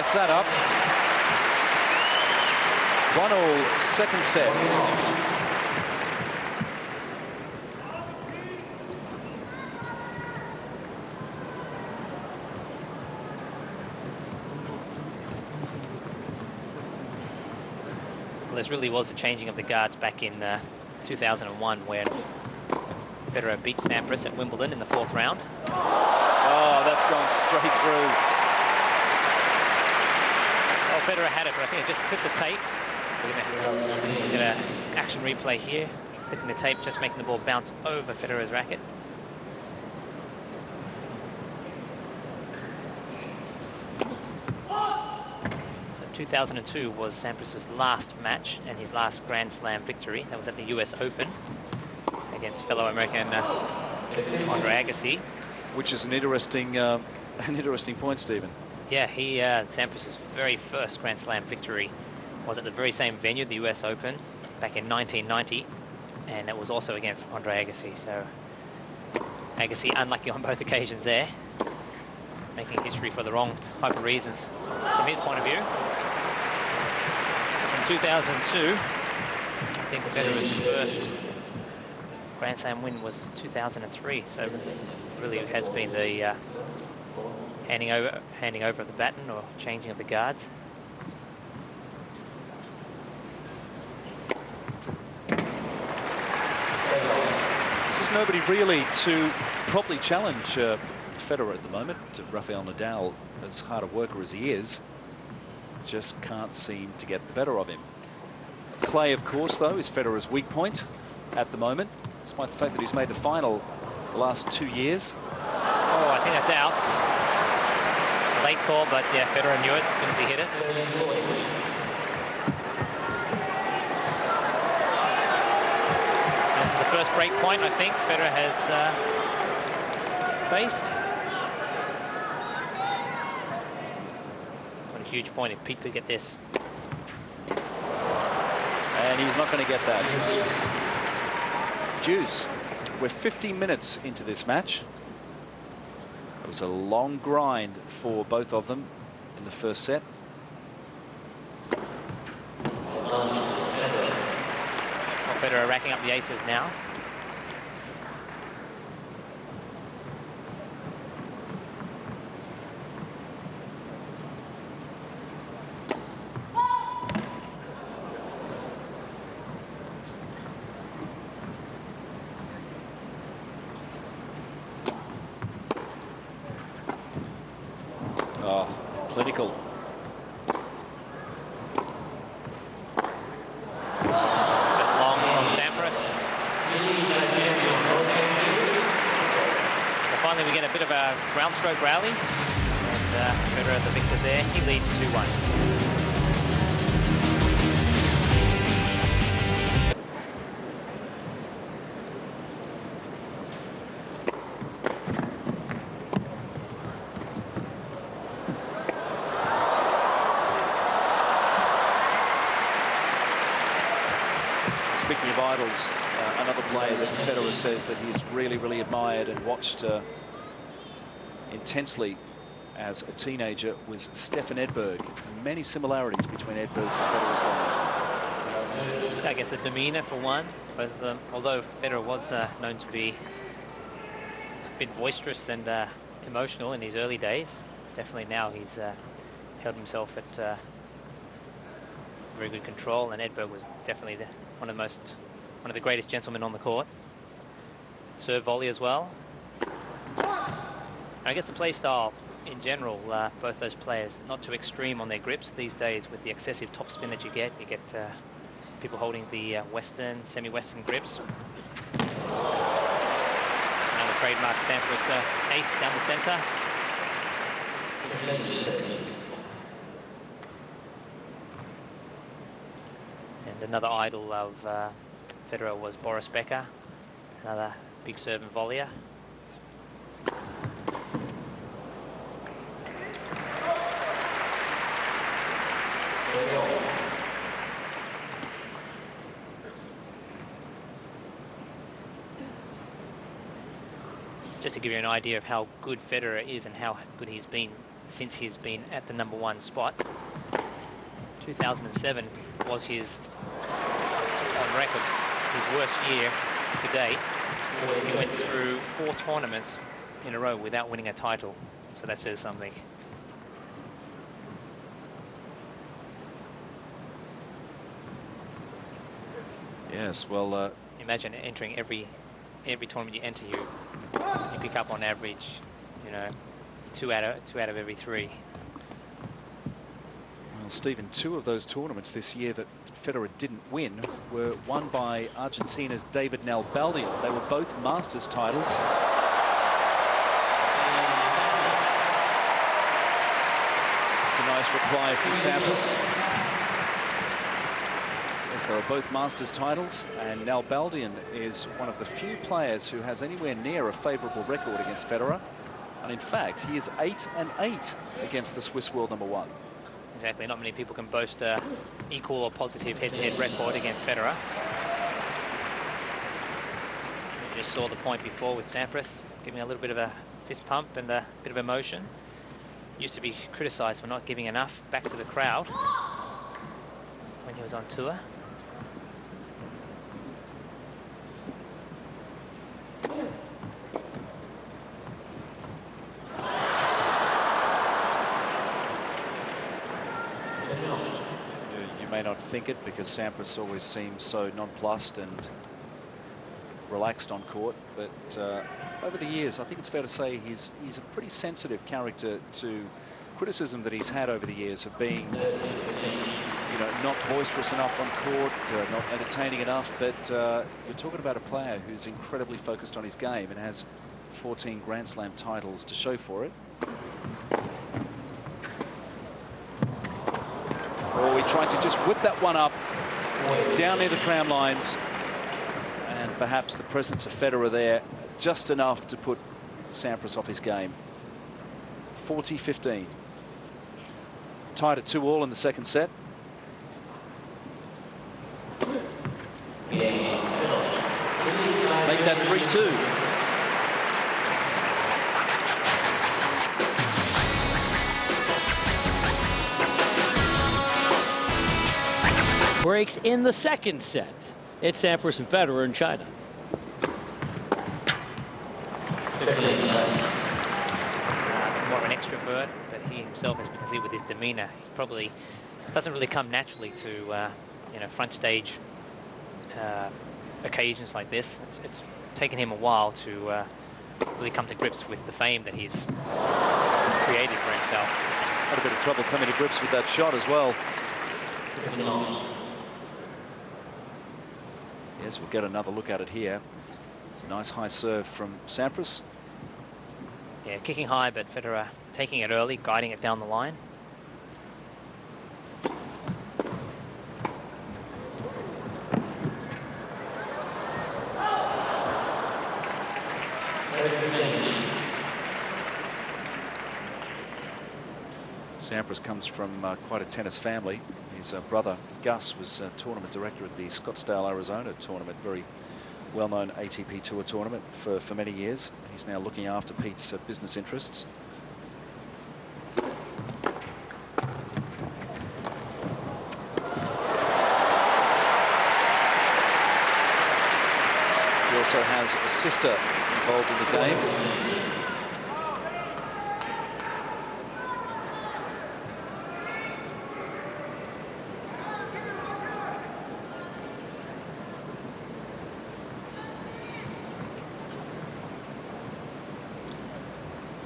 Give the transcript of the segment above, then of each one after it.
sets that up. 1-1, second set. Well, this really was the changing of the guards back in 2001, where Federer beat Sampras at Wimbledon in the 4th round. Oh, that's gone straight through. Well, Federer had it, but I think it just clipped the tape. We're going to get an action replay here. Clipping the tape, just making the ball bounce over Federer's racket. So 2002 was Sampras' last match and his last Grand Slam victory. That was at the US Open against fellow American Andre Agassi. Which is an interesting point, Stephen. Yeah, Sampras' very first Grand Slam victory was at the very same venue, the US Open, back in 1990, and it was also against Andre Agassi. So Agassi unlucky on both occasions there, making history for the wrong type of reasons from his point of view. So from 2002, I think Federer's first Grand Slam win was 2003. So it really has been the handing over of the baton or changing of the guards. There's nobody really to properly challenge Federer at the moment. Rafael Nadal, as hard a worker as he is, just can't seem to get the better of him. Clay, of course, though, is Federer's weak point at the moment, despite the fact that he's made the final the last 2 years. Oh, I think that's out. A late call, but yeah, Federer knew it as soon as he hit it. This is the first break point I think Federer has faced. What a huge point if Pete could get this. And he's not going to get that. Juice. We're 50 minutes into this match. It was a long grind for both of them in the first set. Well, Federer racking up the aces now. Clinical. Just long from Sampras. So finally we get a bit of a ground stroke rally. And Federer the victor there. He leads 2-1. Speaking of idols, another player that Federer says that he's really admired and watched intensely as a teenager was Stefan Edberg. Many similarities between Edberg's and Federer's guys. I guess the demeanor for one, both of them, although Federer was known to be a bit boisterous and emotional in his early days, definitely now he's held himself at very good control, and Edberg was definitely one of the greatest gentlemen on the court. Serve volley as well. I guess the play style in general, both those players not too extreme on their grips these days with the excessive topspin that you get. You get people holding the Western, semi-Western grips. Now the trademark Sampras ace down the center. And another idol of Federer was Boris Becker, another big serve and volleyer. Just to give you an idea of how good Federer is and how good he's been since he's been at the #1 spot. 2007 was his, on record, his worst year to date. He went through 4 tournaments in a row without winning a title, so that says something. Yes, well, imagine entering every tournament you enter, you pick up on average, you know, two out of every 3. Well, Stephen, 2 of those tournaments this year that Federer didn't win were won by Argentina's David Nalbandian. They were both Masters titles. It's a nice reply from Sampras. Yes, they were both Masters titles, and Nalbandian is one of the few players who has anywhere near a favourable record against Federer. And in fact, he is 8-8 against the Swiss world #1. Exactly, not many people can boast an equal or positive head-to-head record against Federer. You just saw the point before with Sampras giving a little bit of a fist pump and a bit of emotion. Used to be criticised for not giving enough back to the crowd when he was on tour. May not think it because Sampras always seems so nonplussed and relaxed on court, but over the years I think it's fair to say he's a pretty sensitive character to criticism that he's had over the years of being not boisterous enough on court, not entertaining enough, but you're talking about a player who's incredibly focused on his game and has 14 Grand Slam titles to show for it. Oh, he tried to just whip that one up down near the tram lines, and perhaps the presence of Federer there just enough to put Sampras off his game. 40-15. Tied at 2-all in the second set. Make that 3-2. Breaks in the second set. It's Sampras and Federer in China. More of an extrovert, but he himself, as we can see with his demeanor, he probably doesn't really come naturally to front stage occasions like this. It's taken him a while to really come to grips with the fame that he's created for himself. Had a bit of trouble coming to grips with that shot as well. Yes, we'll get another look at it here. It's a nice high serve from Sampras. Yeah, kicking high, but Federer taking it early, guiding it down the line. Sampras comes from quite a tennis family. His brother Gus was tournament director at the Scottsdale, Arizona tournament, very well-known ATP Tour tournament for many years. He's now looking after Pete's business interests. He also has a sister involved in the game.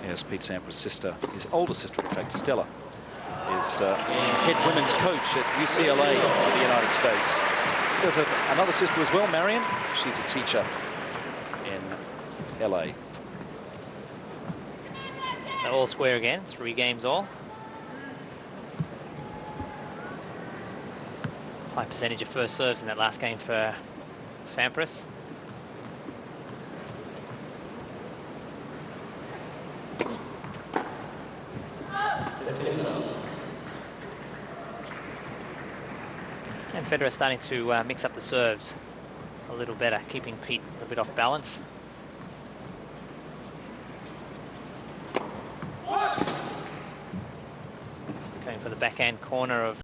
Yes, Pete Sampras' sister, his older sister, in fact, Stella, is head women's coach at UCLA in the United States. There's another sister as well, Marion. She's a teacher in LA. They're all square again, 3 games all. High percentage of first serves in that last game for Sampras. And Federer starting to mix up the serves a little better, keeping Pete a bit off balance. Going for the backhand corner of